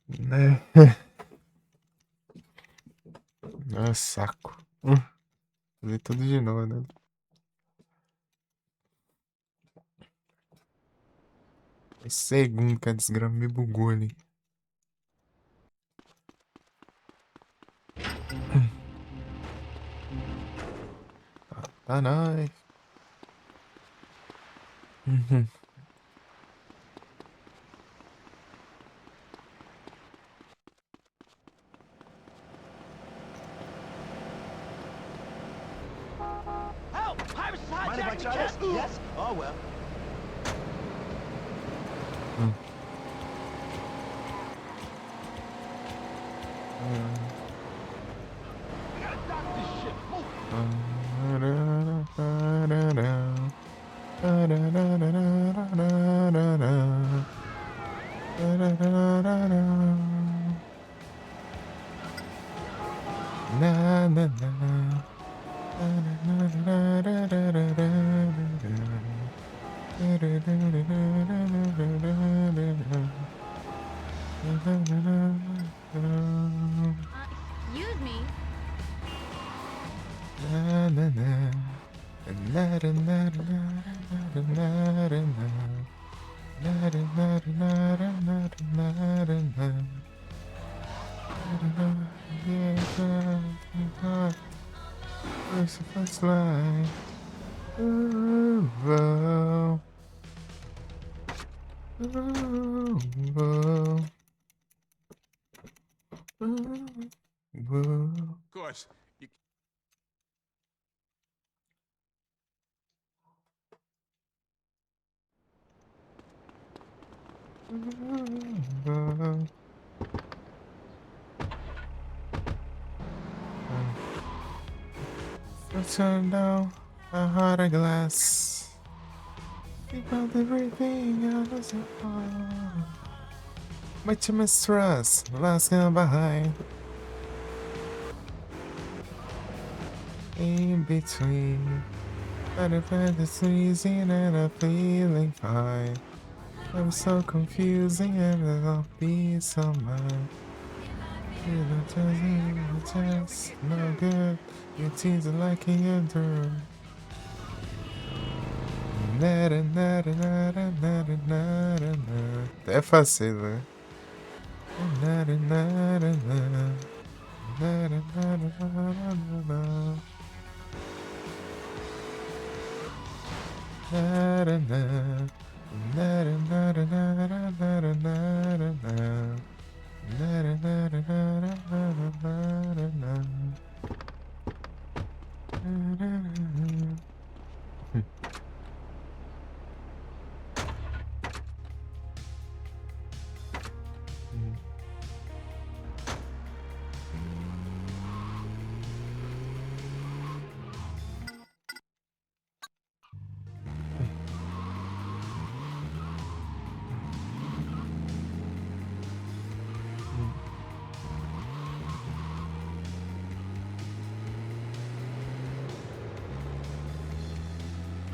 Né? Ah, saco. Fazer tudo de novo, né? É segundo que a desgrama me bugou ali. Tá nice. Uhum. Help! Pirates is Mind if I hijacking the try this? jet! Yes? Oh, well. We gotta dock this ship! Move! Na, na, na. Excuse me. First line. Whoa. Whoa. Whoa. Of course, you... Whoa. Turn down a heart of glass. Think about everything I was upon. Much mistrust, last gone behind. In between, but if it's easy and I'm feeling fine. I'm so confusing and I'll be so mad. You're just no good. Your teens are like you do. Nada, nada, nada, nada, nada, nada. É fácil, né? Nada, nada, nada. Nada, nada, nada, nada. Nada, nada. Nada, nada, nada, nada, nada, nada. Nada, nada, nada, nada, nada, nada.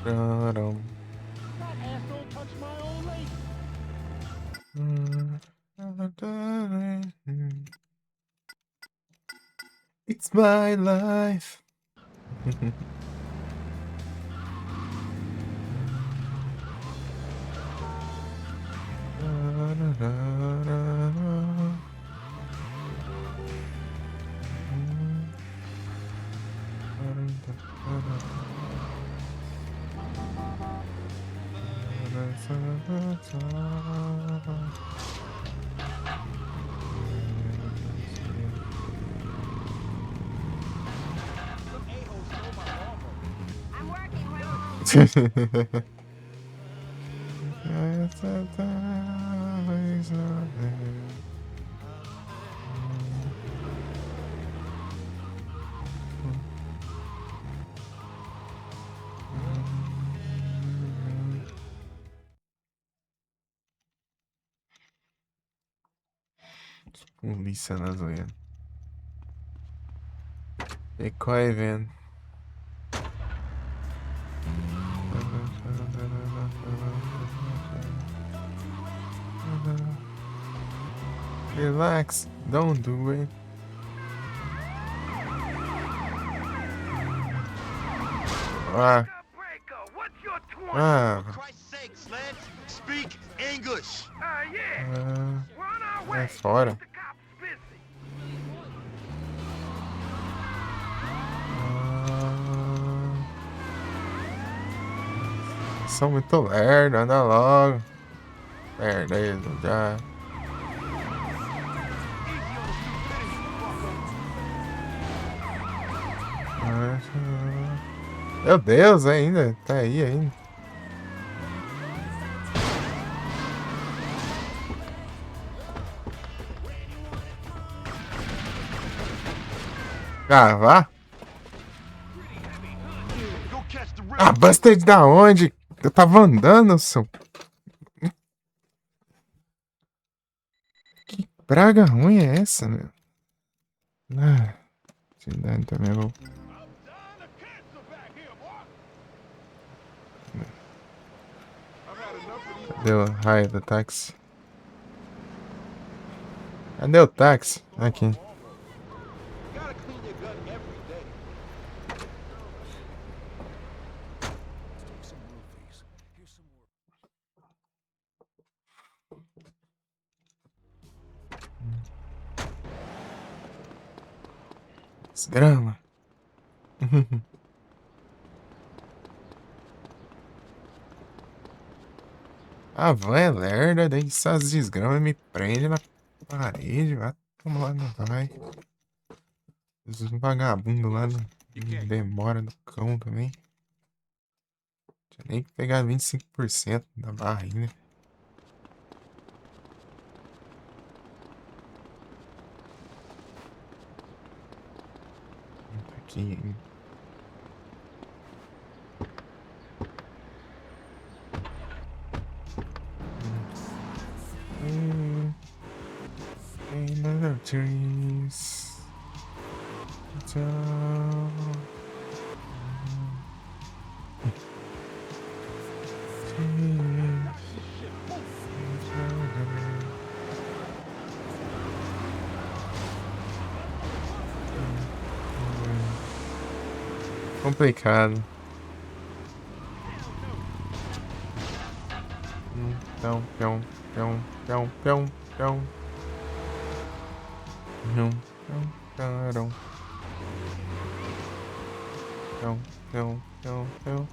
Tcharam. That asshole touched my old lady! It's my life. Some a-hole stole my lawnmower. I'm working. Where are Polícia na zoeira. Decoy, velho. Relax, don't do it. Ah, What's your 20? ah, For Christ's sake, Slants, speak English. Yeah. ah, We're on our é way. fora. The cops busy. São muito lerdo, anda logo. Lerdeza, já. Meu Deus, ainda. Tá aí ainda. Ah, vá. Go catch the real. Ah, Busted da onde? Eu tava andando, seu. Que praga ruim é essa, meu? Ah, cidade também vou. Cadê o raio do táxi? Cadê o táxi? Aqui. Gotta clean your gun every day. Desgrama. A van é lerda, daí essas desgramas me prende na parede, vai tomar lá, não vai. Esses vagabundos lá demora do cão também. Tinha nem que pegar 25% da barra ainda. Aqui ainda. Another trees. Complicado. Então, pião, pião, pião, pião, pião. Pião, pião, pião, pião, pião, pião, pião.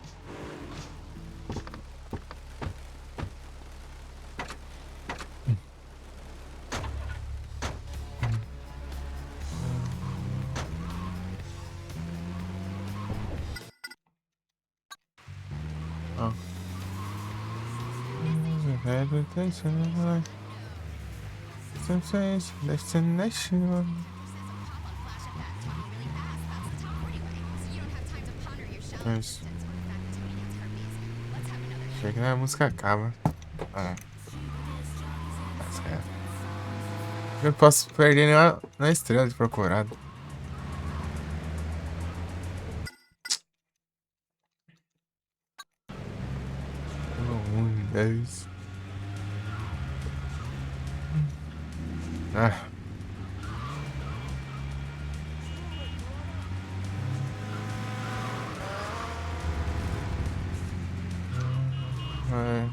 Oh. Destination. Mas... Achei que a música acaba. Ah. Tá certo. Eu não posso perder nenhuma na estrela de procurado. Pelo amor de Deus. Ah. É.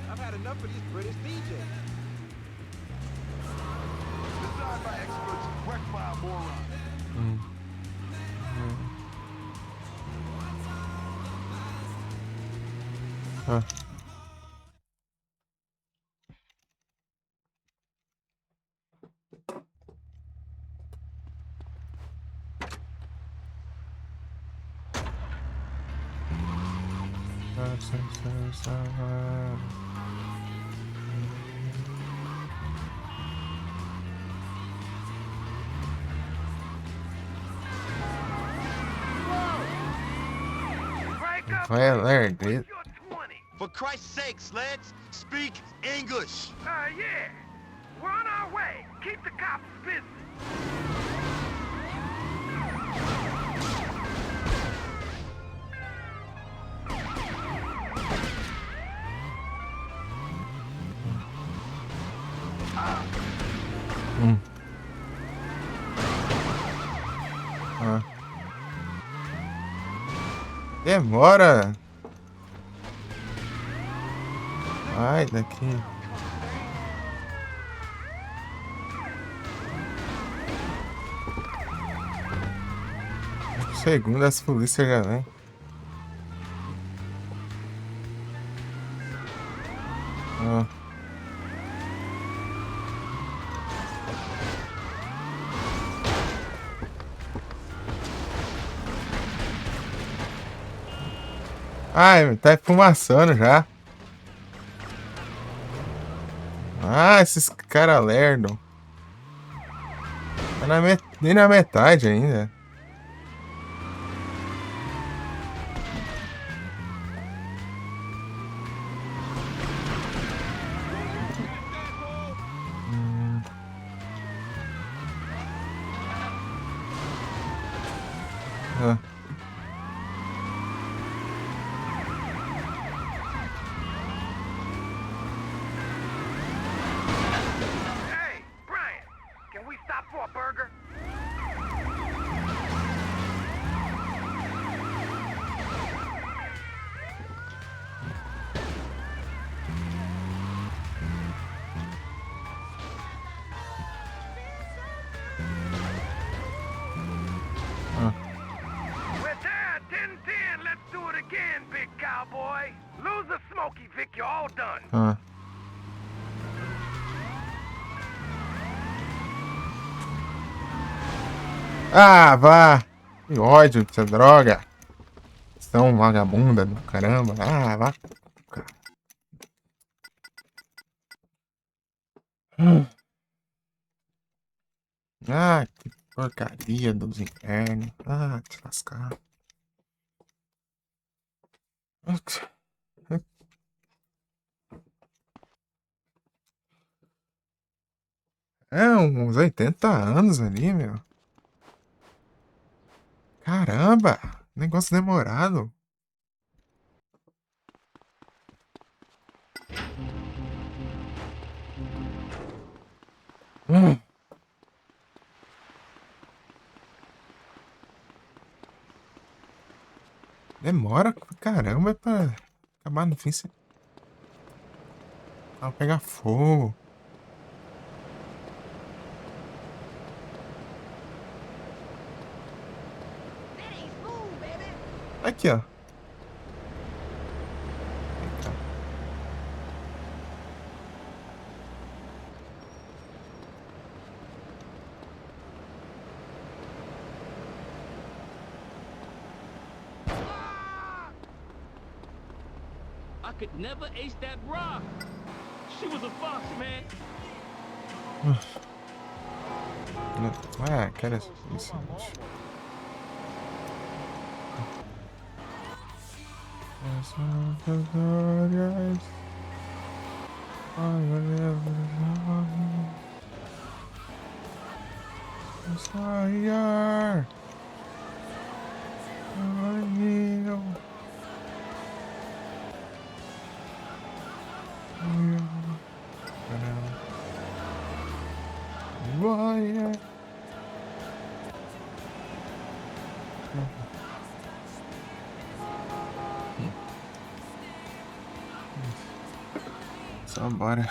I've had enough of these British DJs. Designed by experts, wrecked by a moron. Ah. Crank up. Vai alert, dude. What's your 20? For Christ's sake, Slants, speak English. Yeah. We're on our way. Keep the cops busy. Demora. Ai, daqui. Segundo as polícias já vem. Ah. Ai, tá esfumaçando já. Ah, esses cara lerdo. Tá nem na metade ainda. Ah. Hey, Brian, can we stop for a burger? We're there, 10-10. Let's do it again, big cowboy. Lose a smoky, Vic. You're all done. Ah. Ah, vá! Que ódio dessa droga! São vagabunda do caramba! Ah, vá! Ah, que porcaria dos infernos! Ah, te lascar! É, uns 80 anos ali, meu. Caramba! Negócio demorado. Hum. Demora pra caramba pra acabar no fim. Vai pegar fogo. That ain't smooth, baby. Aqui, ó. Eita. I could never ace that rock. She was a fox, man. Ué, quero isso. Fire! Fire! Só bora.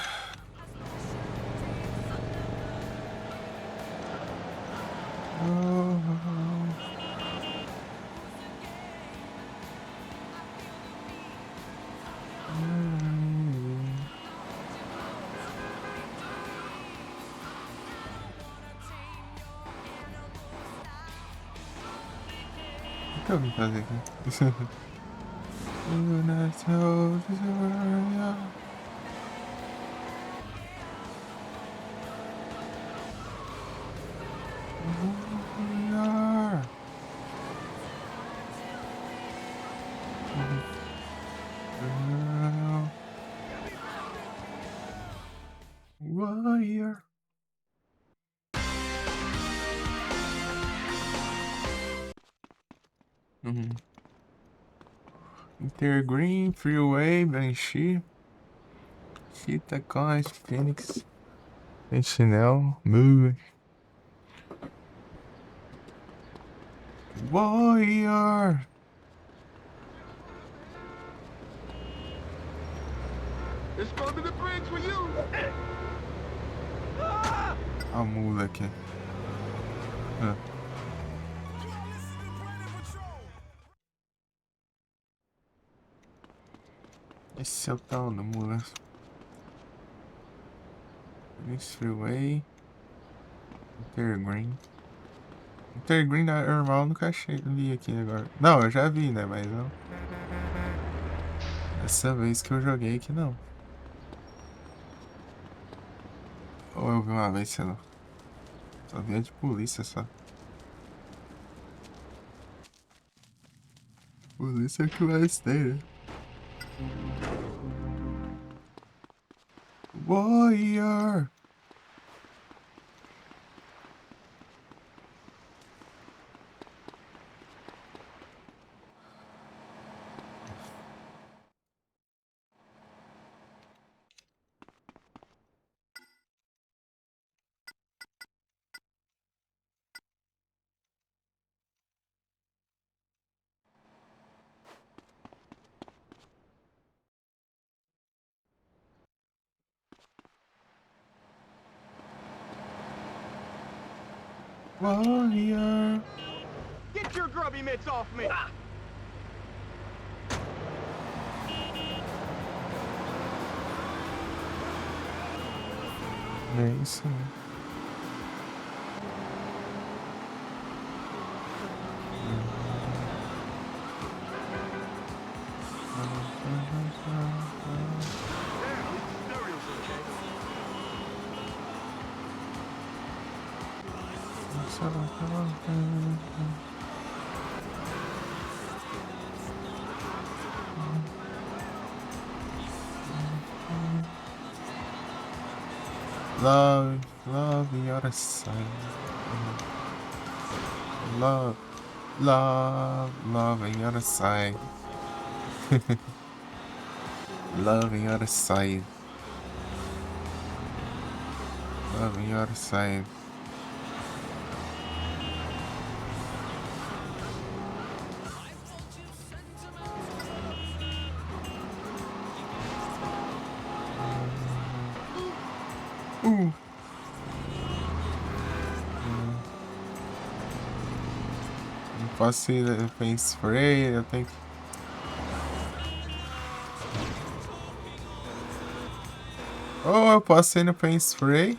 O que eu vim fazer aqui? Warrior. Intergreen, Freeway, Banshee, Cheetah, Coins, Phoenix, Sentinel, Move. Warrior. Under the bridge for you. A mula aqui. Ah. Esse é o tal da mula. This freeway. Intergreen. Intergreen normal eu nunca achei, vi aqui agora. Não, eu já vi, né? Mas não. Essa vez que eu joguei aqui não. Ou eu vi uma vez, sei lá. Só vi a de polícia só. Polícia é que mais tem, né? Warrior! Warrior! Get your grubby mitts off me. É isso, né? Love your side. Love your side. Love your side. Love your side. Não posso ir pra spray, eu tenho que. Ou eu posso ir no Paint Spray.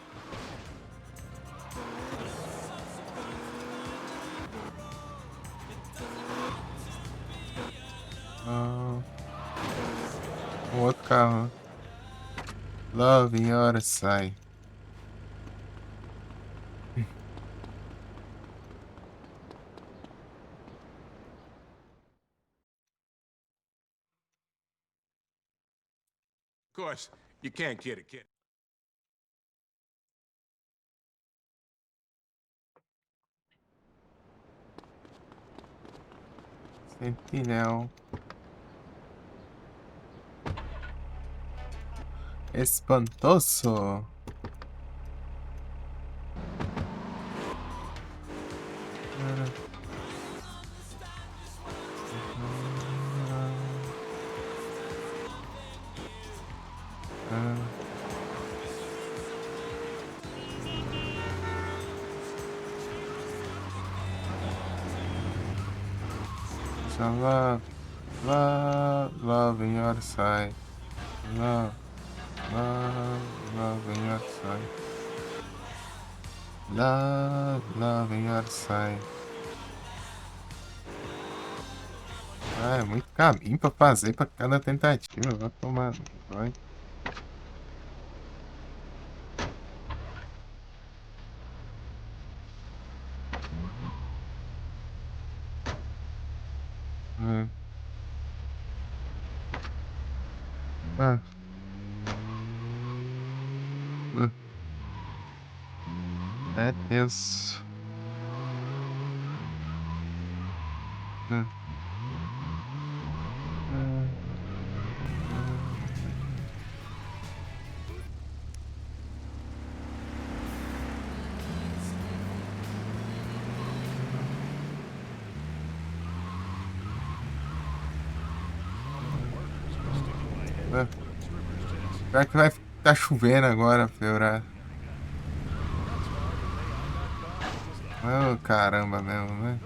Um outro carro. Love your side. Of course, you can't kid a kid. Sentinel. Espantoso. Love in your side. Love in your side. Love in your side. Ah, é muito caminho pra fazer pra cada tentativa. Vai tomar. Vai. Ah. É tenso. Pior que vai tá chovendo agora, piorar. Oh, caramba mesmo, né?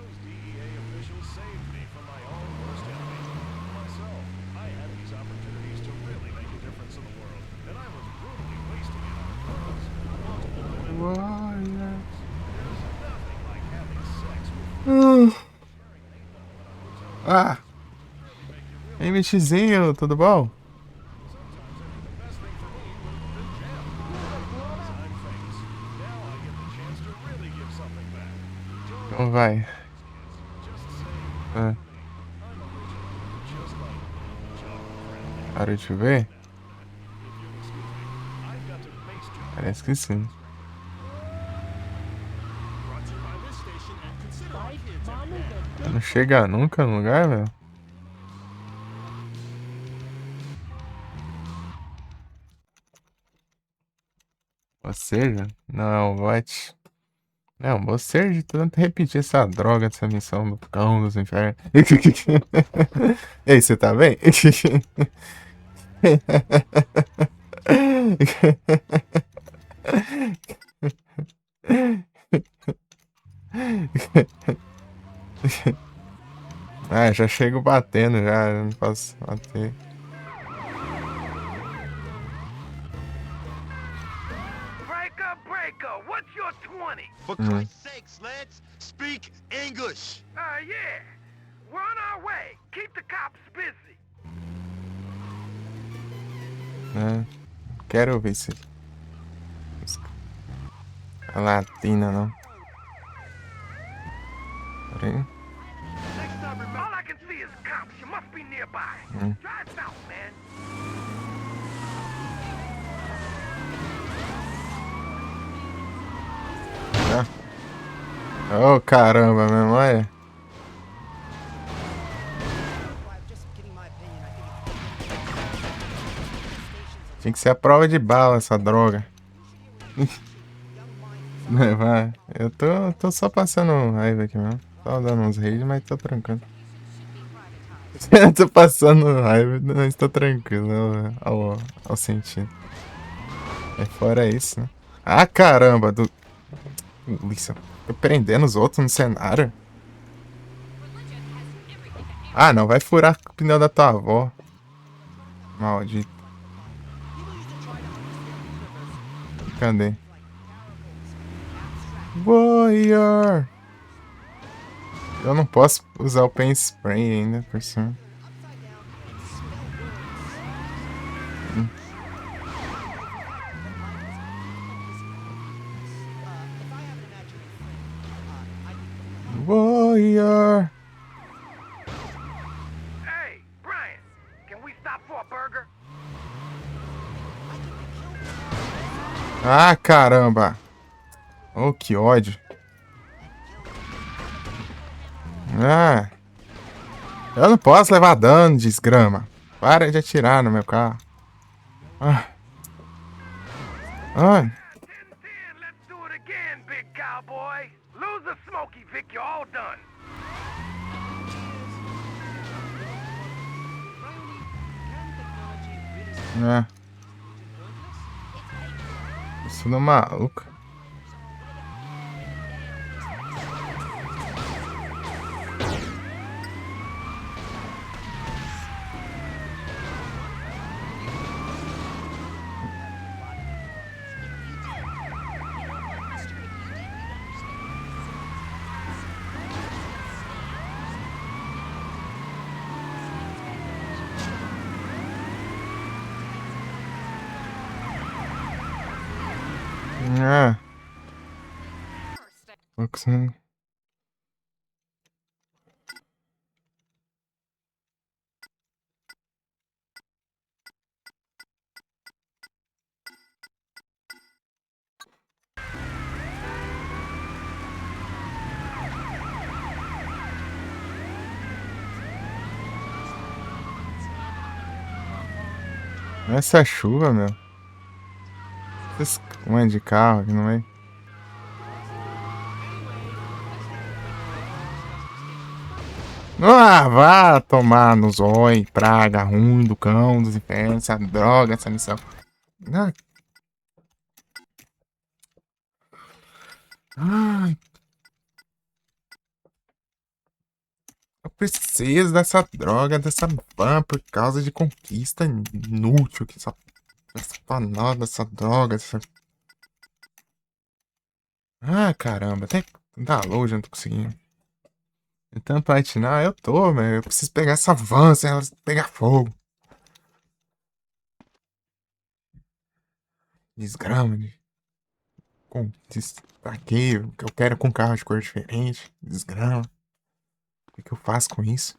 Ah! MXzinho, tudo bom? Então vai. Ah. Para de ver? Parece que sim. Não chega nunca no lugar, velho. Ou seja, não, bot. Não, você de tanto repetir essa droga dessa missão do cão dos infernos. Ei, você tá bem? Ah, já chego batendo já, não posso bater. Breaker, what's your 20? For Christ's sakes, let's speak English. Yeah. We're on our way. Keep the cops busy. Quero ver se a latina não. Peraí. All I can see is cops. You must be nearby. Drive south, man. Oh, caramba, mesmo, olha. Tinha que ser a prova de bala essa droga. Vai. Eu tô só passando raiva aqui mesmo. Só dando uns raids, mas tô tranquilo. Eu tô passando raiva, mas tô tranquilo ao sentir. É fora isso, né? Ah, caramba! Isso, tô prendendo os outros no cenário. Ah, não, vai furar o pneu da tua avó. Maldito. Cadê? Warrior! Eu não posso usar o paint spray ainda, por cima. Warrior! Hey, Brian, can we stop for a burger? Ah, caramba! Oh, que ódio. Ah! Eu não posso levar dano, desgrama. Para de atirar no meu carro. Ah! Ah! 10-10, let's do it again, big cowboy. Lose a smoky, Vic, you're all done. Ah! Isso não é maluco. Ah! Focusing. Essa chuva, meu. Esse monte de carro aqui no meio. Ah, vá tomar no zóio, praga ruim do cão, dos infernos, essa droga, essa missão. Ah, ai, eu preciso dessa droga, dessa van por causa de conquista inútil que essa panada, dessa droga, Ah, caramba, até tá longe, eu não tô conseguindo. Tentando platinar, eu tô, velho. Eu preciso pegar essa van sem ela pegar fogo. Desgrama de pra quê? O que eu quero com carro de cor diferente? Desgrama. O que eu faço com isso?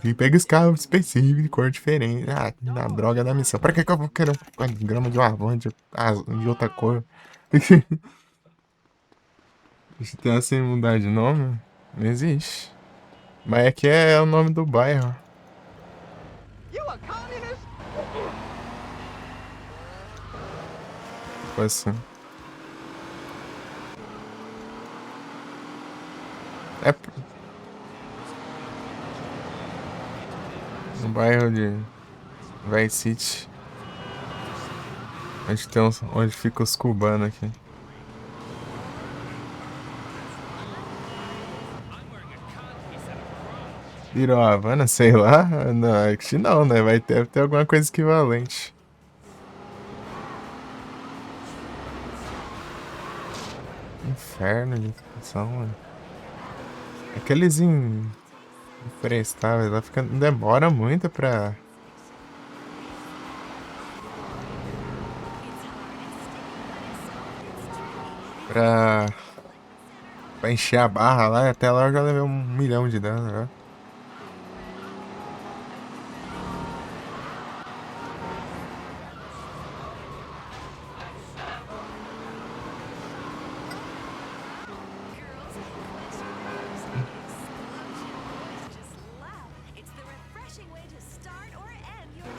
E pega os carros específicos de cor diferente. Ah, da droga da missão. Pra que eu vou querer um grama de uma van de outra cor? Deixa eu sem mudar de nome? Não existe. Mas aqui é o nome do bairro. You a communist? Tipo assim. É no bairro de Vice City. Onde fica os cubanos aqui. Virou Havana, sei lá. Não, acho que não, né? Vai ter alguma coisa equivalente. Inferno de função, mano. Aqueles imprestáveis lá demora muito pra, pra encher a barra lá. Até lá eu já levei 1 milhão de dano, né? It's the refreshing way to start or end your day.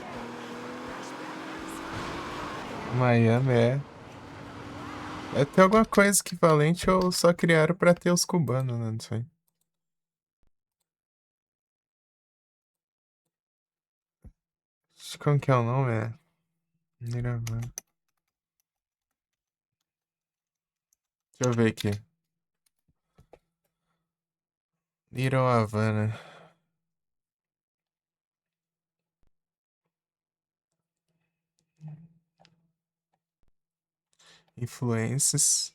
Miami é. Deve ter alguma coisa equivalente ou só criaram pra ter os cubanos, né? Não sei. Como que é o nome? É. Niravan. Deixa eu ver aqui. Little Havana. Influências.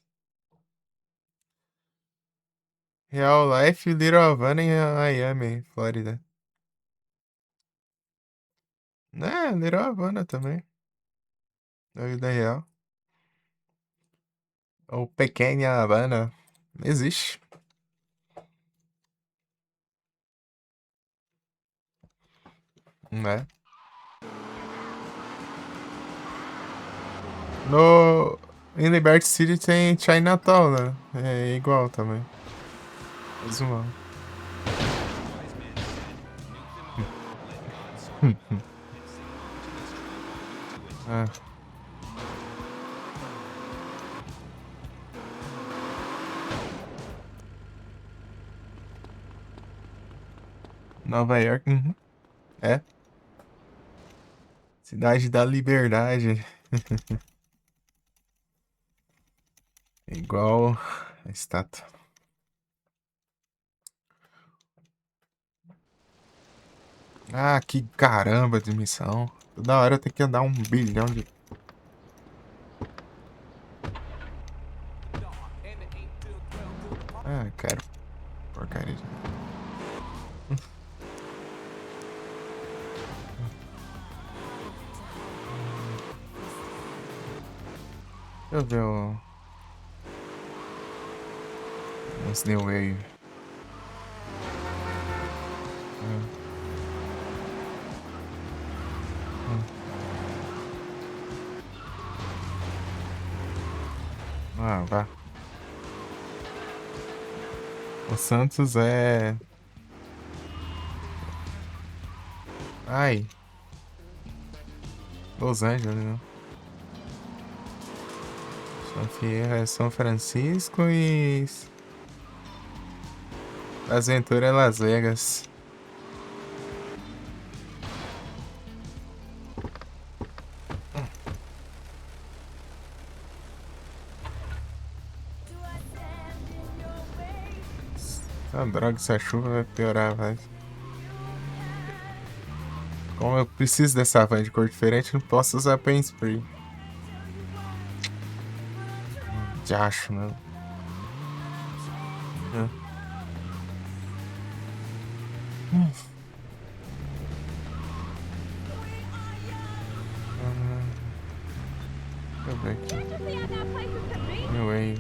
Real Life, Little Havana em Miami, Flórida. É, Little Havana também. Na vida real. Ou Pequena Havana. Existe. Né? No... Em Liberty City tem Chinatown, né? É igual também. Mesmo. Ah. Nova York, uhum. É. Cidade da Liberdade. Igual a estátua. Ah, que caramba de missão. Toda hora eu tenho que andar 1 bilhão de. Ah, quero. Porcaria. Deixa eu ver os New Wave. Ah, vá. O Santos é. Ai. Los Angeles, né? São Fierro é São Francisco e. Las Venturas é Las Vegas. Ah, droga, essa chuva vai piorar, velho. Como eu preciso dessa van de cor diferente, não posso usar paint spray. De acho, meu. Deixa eu ver aqui. Can't you see I got places to be? Anyway.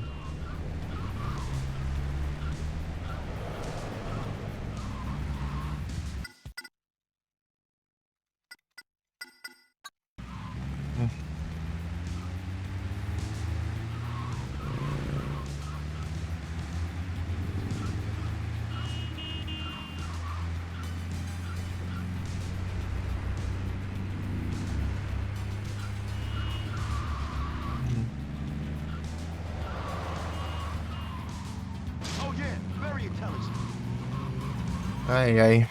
Oh yeah, very intelligent. Ai, ai.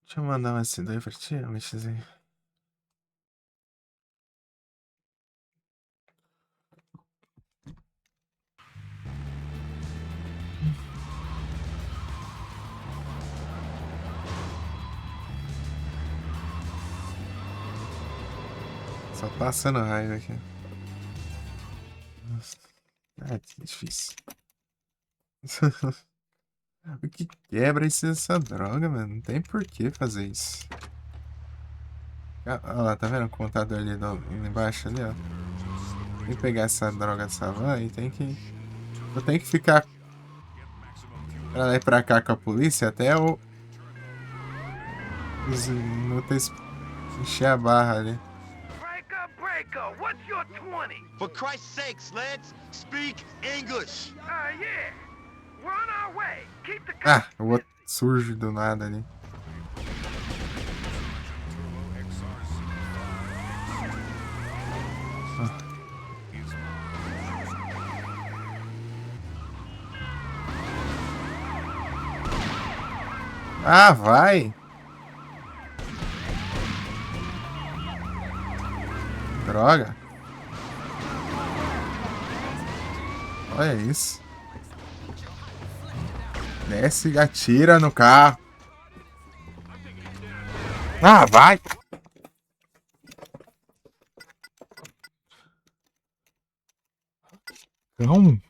Deixa eu mandar uma S2 pra ti, Alexzinho. Só passando raiva aqui. Nossa. Ah, que difícil. O que quebra essa droga, mano? Não tem por que fazer isso. Ah, olha lá, tá vendo o contador ali, ali embaixo ali, ó? Tem que pegar essa droga dessa van e tem que... Eu tenho que ficar pra lá e pra cá com a polícia até os inúteis encher a barra ali. Breaker, what's your 20? For Christ's sakes, lads, speak English. Yeah. We're on our way. Keep the Ah, o outro surge do nada ali. Ah, vai! Droga! Olha isso. Desce e atira no carro. Ah, vai! Não.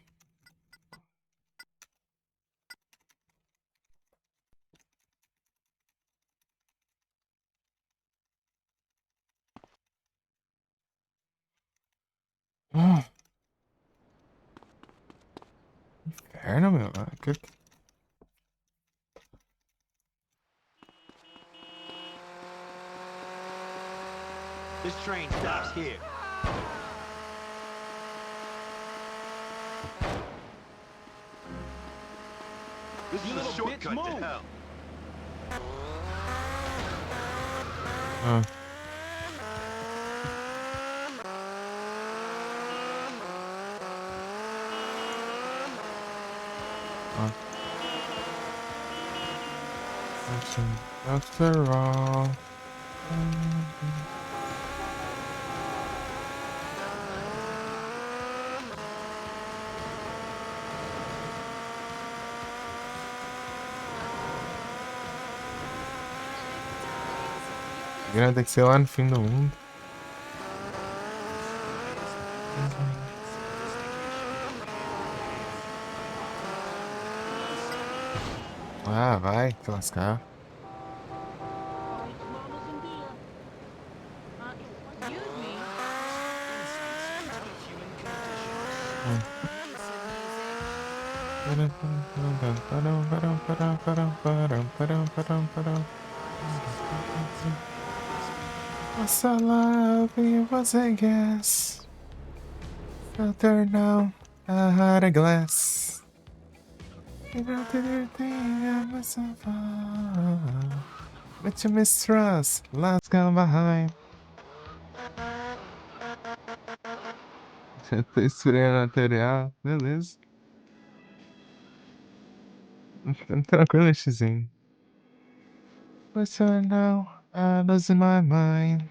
Ah, inferno, meu. This train stops here. This You is a little shortcut bitch, to move. hell. Ah. Ah. After all. Grana tem que ser lá no fim do mundo. Ah, vai, te lascar. Excuse me. What's a love it was a guess. Filter now, I had a glass. You know the other thing I was so far. But you mistrust, last gone behind. Já tô esfriando a material, beleza. Tranquilo, Xzinho. But so now, I lose my mind.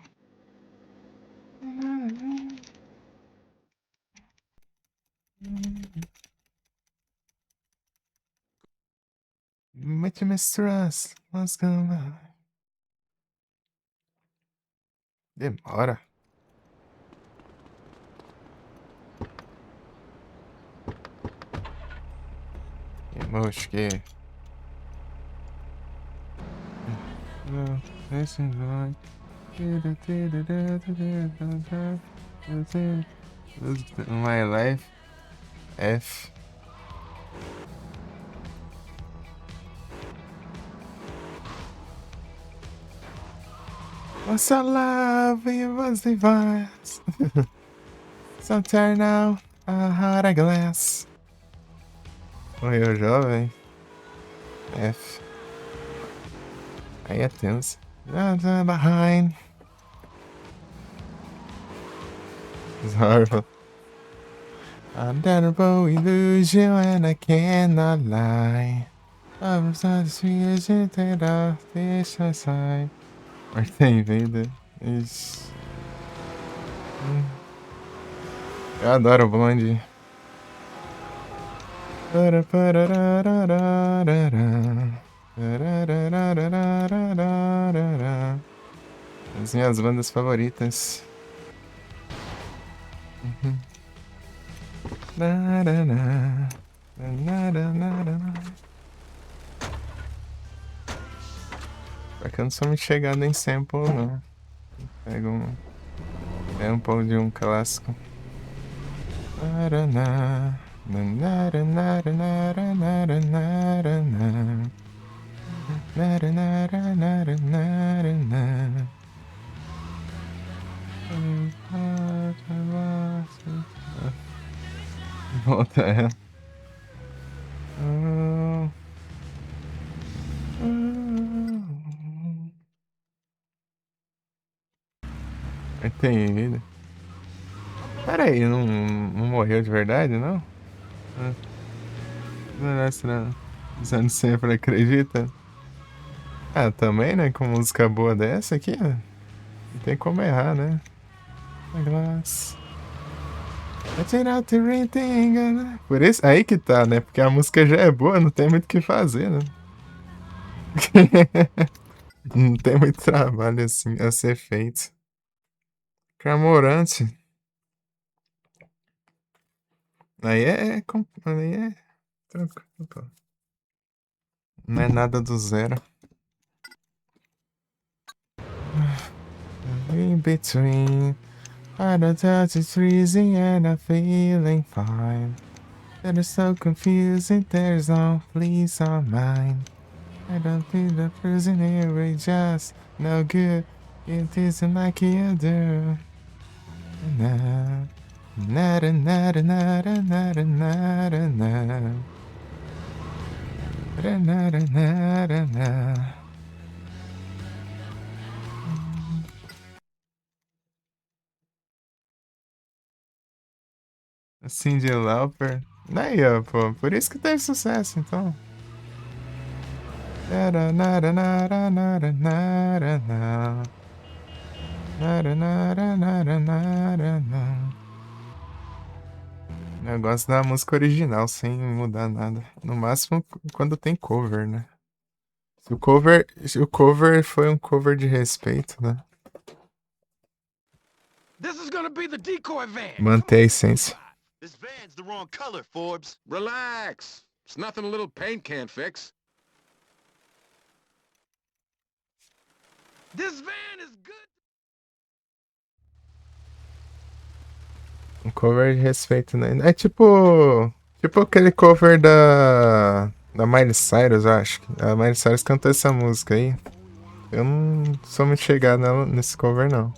Might you mistrust what's going on? Demora. Emoshki. No, this is right. My life. F. What's up, love? We was device. So turn now. A heart of glass. Morreu jovem. F. Aí é tenso. Behind. It's horrible. Unbearable illusion and I cannot lie. I'm such a sweet that I fish aside. Martin Vader. Isso. Eu adoro o Blonde. As minhas bandas favoritas. Pra que eu não sou muito chegado em sample, não. Pego um sample de um clássico. Volta ela. Tem vida. Pera aí, não morreu de verdade, não? Não, você não sempre acredita? Ah, também, né? Com música boa dessa aqui, ó. Não tem como errar, né? Glass. Por isso, aí que tá, né? Porque a música já é boa, não tem muito o que fazer, né? Não tem muito trabalho assim a ser feito. Cramorante. Aí é tranquilo, pô. Não é nada do zero. In between, I don't touch it's freezing and I'm feeling fine. That is so confusing, there's no peace on mine. I don't feel the person here, just no good. It isn't like you do. Na na na na na na na na na na na na na na. Cyndi Lauper. Aí, ó, pô. Por isso que teve sucesso, então. Eu gosto da música original, sem mudar nada. No máximo, quando tem cover, né? Se o cover foi um cover de respeito, né? This is gonna be the decoy van. Manter a essência. This van's the wrong color, Forbes. Relax. It's nothing a little paint can't fix. This van is good. Um cover de respeito, né? É tipo aquele cover da Miley Cyrus, eu acho. A Miley Cyrus cantou essa música aí. Eu não sou muito chegado nesse cover, não.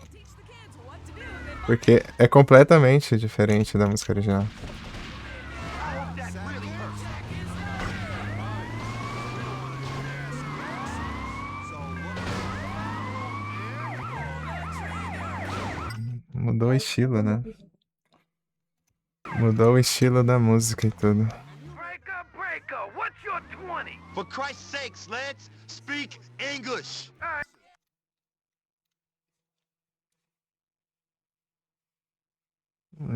Porque é completamente diferente da música original. Mudou o estilo, né? Mudou o estilo da música e tudo. Breaker, what's your 20? For Christ's sakes, let's speak English.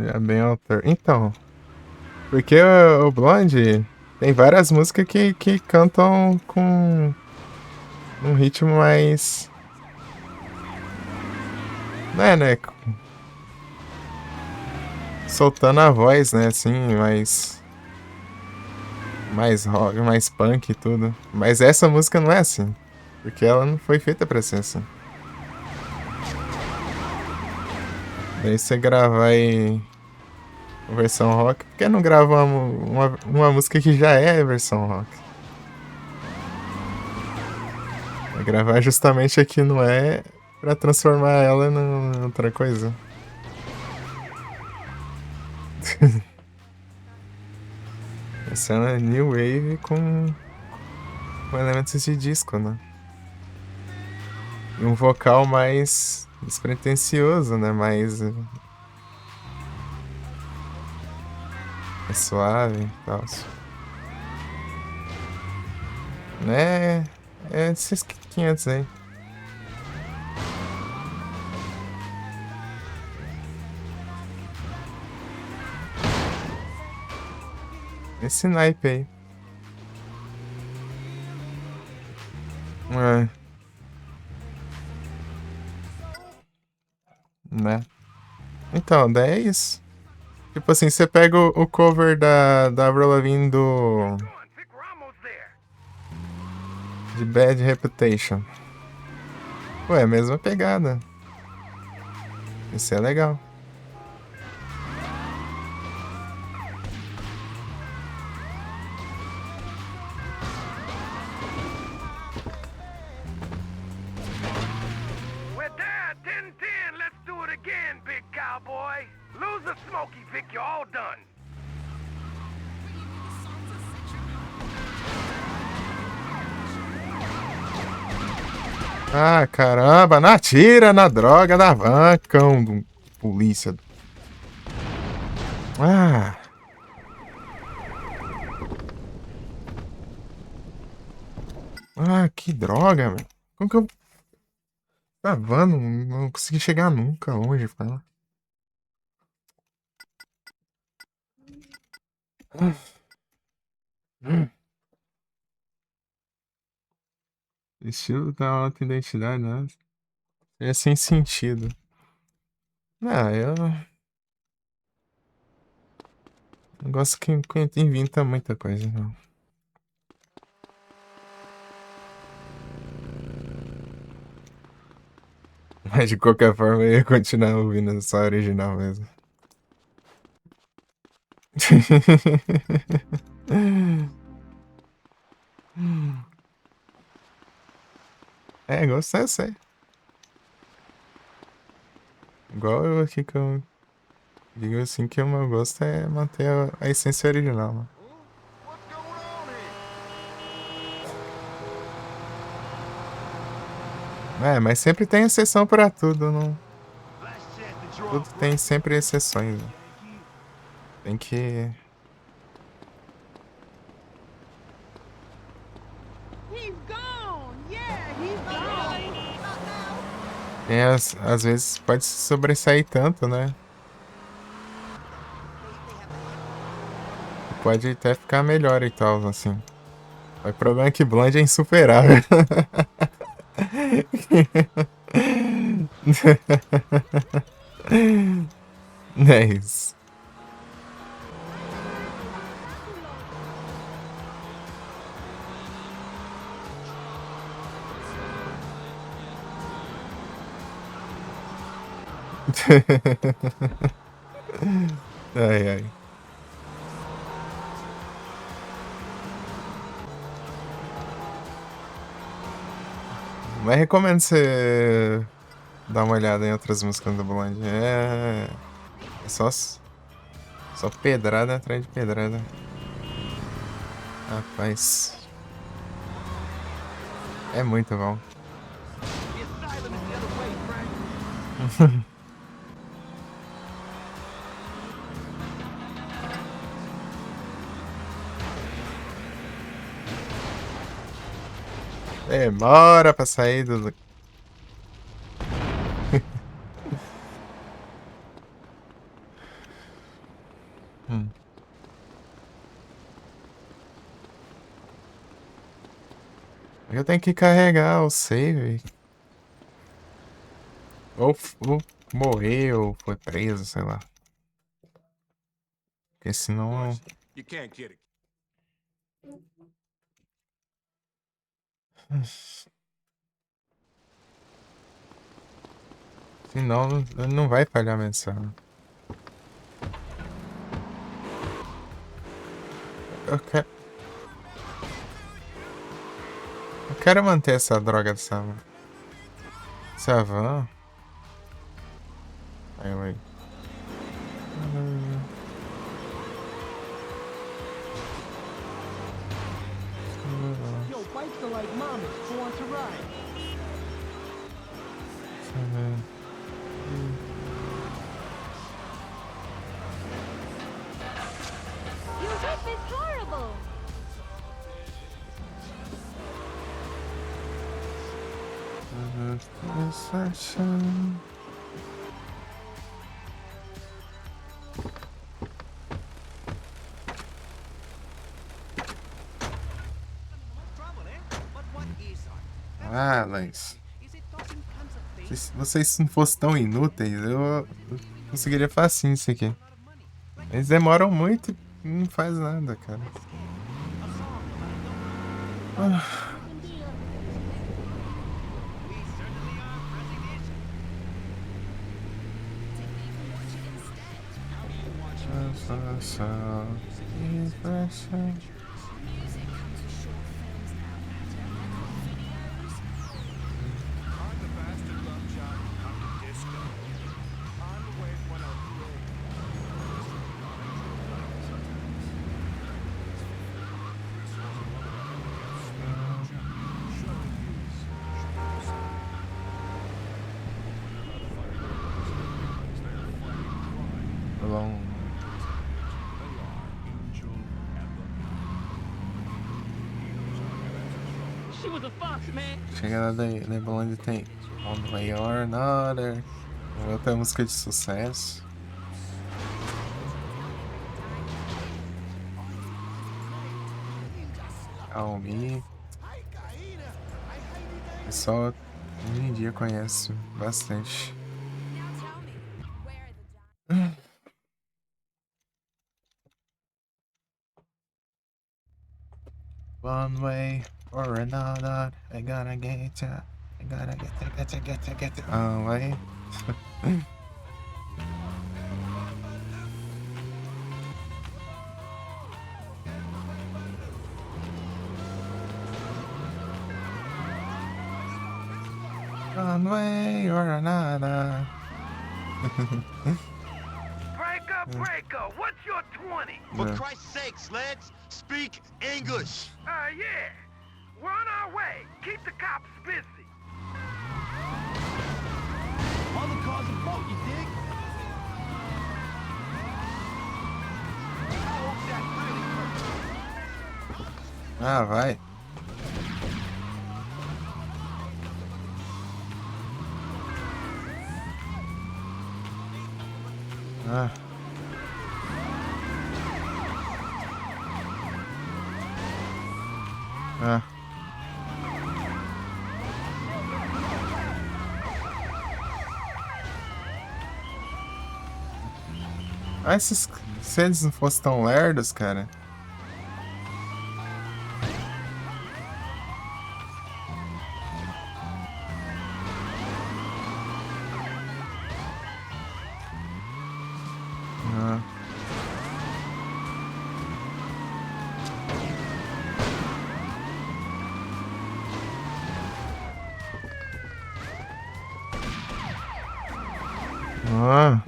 É bem autor. Então, porque o Blonde, Tem várias músicas que cantam com um ritmo mais. Né? Soltando a voz, né? Assim, mais rock, mais punk e tudo. Mas essa música não é assim. Porque ela não foi feita pra ser assim. Daí você gravar em versão rock, por que não grava uma música que já é a versão rock? Vai gravar justamente aqui não é pra transformar ela em outra coisa. Essa é uma new wave com elementos de disco, né? E um vocal mais despretensioso, né? Mais suave e tal. Né? É esses 500 aí. Esse naipe aí. É. Né? Então, daí é isso. Tipo assim, você pega o cover da Avril Lavigne Vic Ramos there. de Bad Reputation. Ué, a mesma pegada. Isso é legal. We're there, 10-10. Let's do it again, big cowboy. Lose the smoky, Vic. You're all done. Ah, caramba, não atira na droga da van, cão do polícia. Ah. Ah, que droga, meu. Como que eu. A van não consegui chegar nunca longe, fala. Estilo da alta identidade, né? É sem sentido. Ah, eu não gosto que inventa muita coisa, não. Mas de qualquer forma eu ia continuar ouvindo só a original mesmo. É, gostei, eu sei. Igual eu aqui que eu digo assim que o meu gosto é manter a essência original, mano. What's going on here? É, mas sempre tem exceção pra tudo, não? Last chance to draw. Tudo tem sempre exceções, né? Tem que. He's gone. Yeah, he's gone. Tem às vezes pode se sobressair tanto, né? Pode até ficar melhor e tal, assim. O problema é que Blonde é insuperável. É isso. Ai, ai. Mas recomendo você dar uma olhada em outras músicas do Blonde. É só pedrada atrás de pedrada. Rapaz. É muito bom. The asylum is the other way, Frank. Demora pra sair do. Eu tenho que carregar o save. Ou morreu, ou foi preso, sei lá. Porque senão. You can't get it. Senão não vai falhar a mensagem. Eu quero manter essa droga dessa van. Aí. Yo, bikes are like mamas. Who wants to ride? Your whip is horrible. Alex. Se vocês não fossem tão inúteis, eu conseguiria facinho isso aqui. Eles demoram muito e não faz nada, cara. She was a fox, man. Chega da onde tem On the Way or Another. Outra música de sucesso. Almi. O pessoal hoje em dia conhece bastante. One way or another, I gotta get ya. I gotta get ya. Way. One way or another. Breaker, what's your 20? For Yeah. Christ's sakes, lads, speak English. Yeah. We're on our way. Keep the cops busy. All the cars are boat, you dig? I hope that really hurts. Ah, vai. Ah. Ah. Ah, se eles não fossem tão lerdos, cara. Ah. Ah.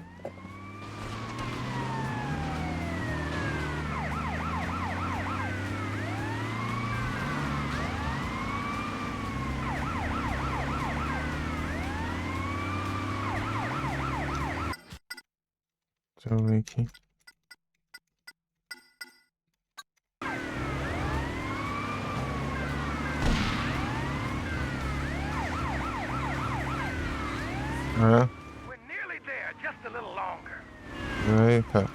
Deixa eu ver aqui. Ah. We're nearly there, just a little longer. Eita.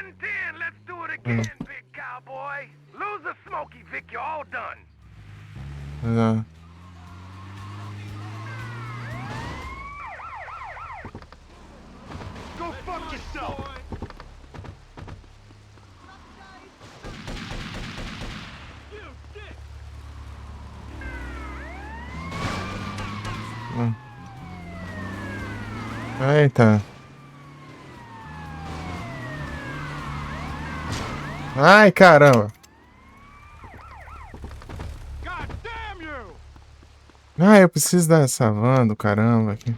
10-10, let's do it again, big cowboy. Lose a smoky, Vic, you're all done. Ah, Go fuck yourself. eita. Ai, caramba. God damn you. Ah, eu preciso dessa van do caramba aqui.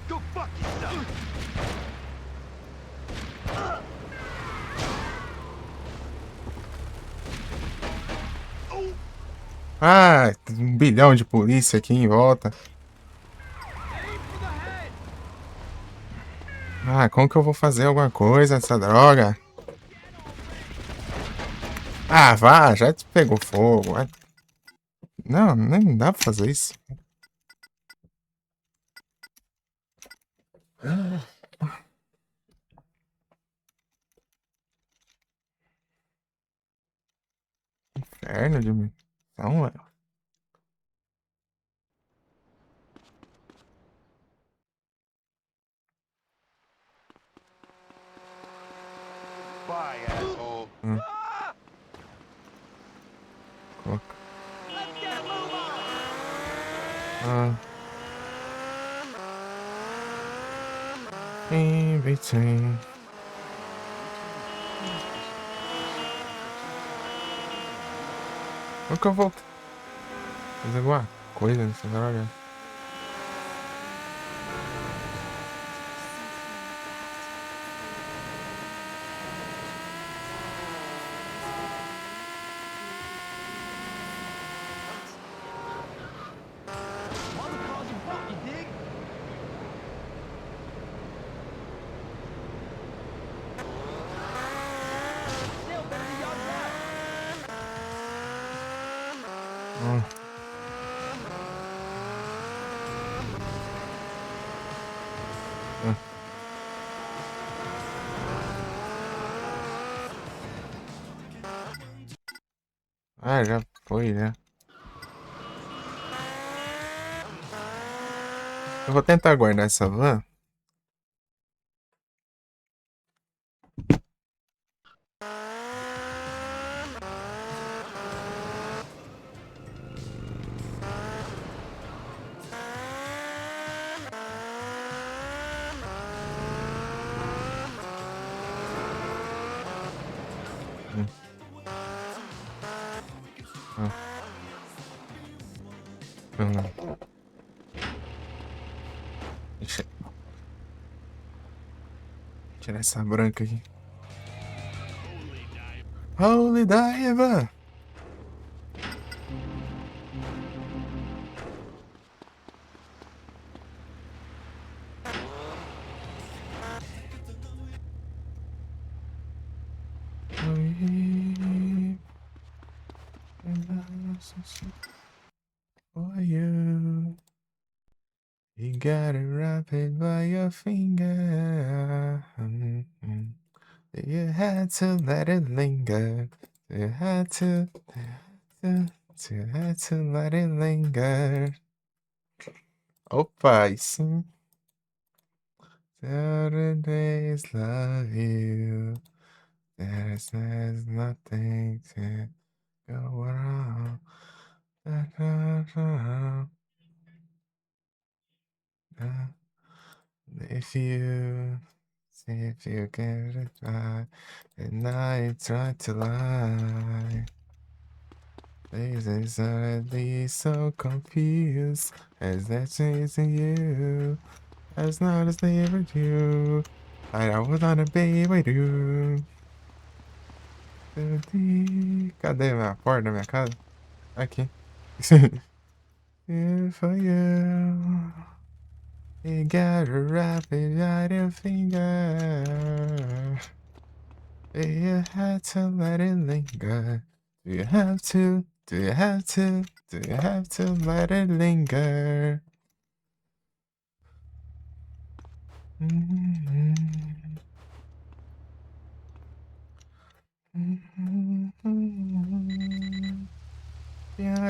Go fuck yourself. Ah, um bilhão de polícia aqui em volta. Ah, como que eu vou fazer alguma coisa essa droga? Ah, vá, já te pegou fogo. Não, nem dá pra fazer isso. Inferno de missão, velho. Bye, asshole. Coloca. Ah. In between. Como que eu vou fazer alguma coisa nessa droga? Mother calls you fuck, you dig? Still better than your dad. Ah, já foi, né? Eu vou tentar guardar essa van. Deixa eu tirar essa branca aqui. Holy Diver! For you, you gotta wrap it by your finger. You had to let it linger. You had to let it linger. Opa, aí sim. Saturdays love you. There's nothing to go wrong. If you get it right, and I try to lie. Faces are at least so confused as they're chasing you. As not as they ever do. I was on a baby do. Cadê minha porta da minha casa? Aqui. For you. You gotta wrap it out your finger. You had to let it linger. Do you have to? Do you have to? Do you have to let it linger?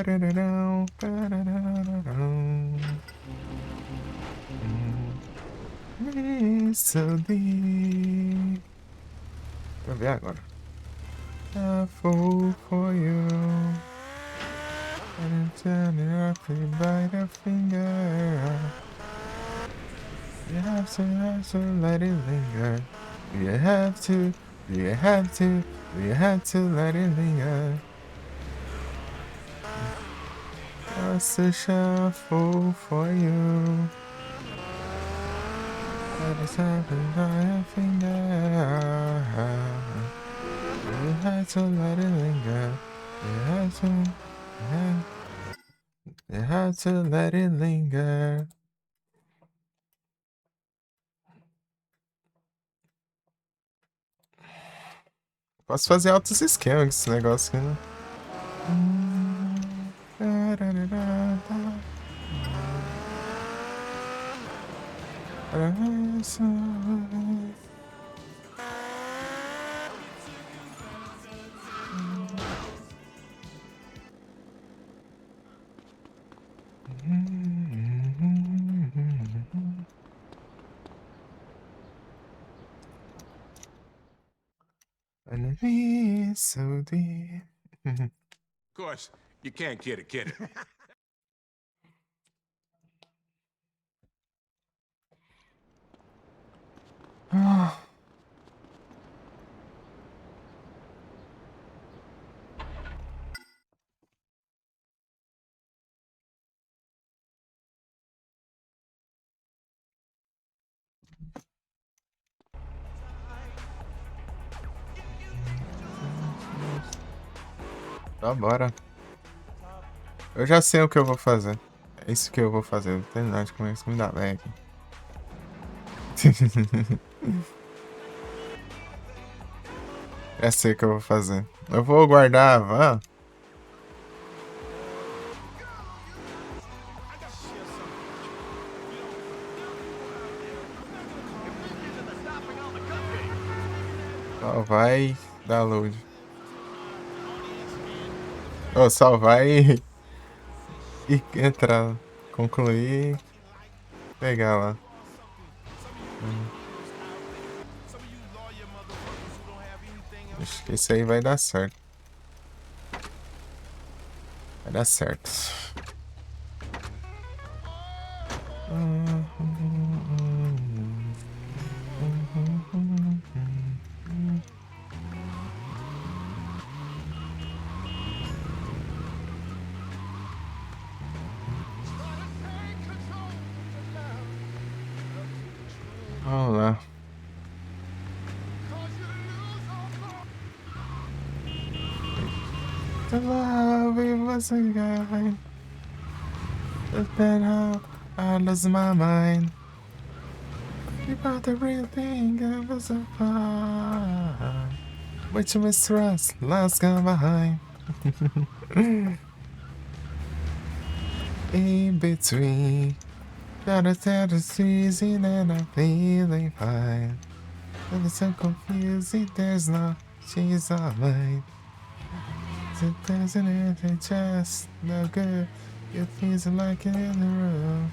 Parararão, parararão. Me so deep. Vou ver agora. I fall for you. And turn it up by the finger. You have to let it linger. You have to let it linger. Just a shuffle for you. Let it happen by a finger. You have to let it linger. You have to let it linger. Posso fazer altos esquemas com esse negócio aqui, né? And be so deep. Of course, you can't kid a kid. Tá, bora. Eu já sei o que eu vou fazer. É isso que eu vou fazer. Vou terminar de comer isso, me dá lag. Já sei o que eu vou fazer. Eu vou guardar a van. Salvar e download. Oh, salvar e entrar. Concluir. Pegar lá. Acho que isso aí vai dar certo. Vai dar certo. Vamos lá. The love it was a guy. Then how I lost my mind. You got the real thing, I was a fine. But you mistrust, last gone behind. In between, gotta tell it's easy and I'm feeling fine. And it's so confusing, there's no, she's all mine. It doesn't anything just no good. It feels like it in the room.